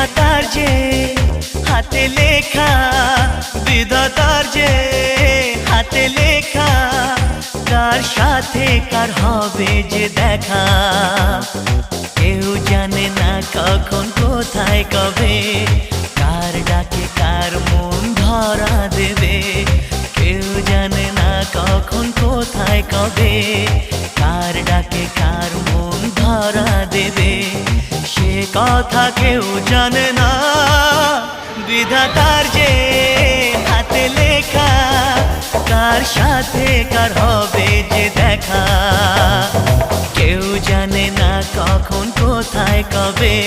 বিধাতার যে হাতে লেখা, বিধাতার যে হাতে লেখা, কার সাথে কার হবে যে দেখা। কেউ জানে না কখন কোথায় কবে, কার ডাকে কার মন ধরা দেবে। কেউ জানে না কখন কোথায় কবে, কার ডাকে কার মন ধরা দেবে। সে কথা কেউ জানে না, বিধাতার যে হাতে লেখা, কার সাথে কার হবে যে দেখা। কেউ জানে না কখন কোথায় কবে।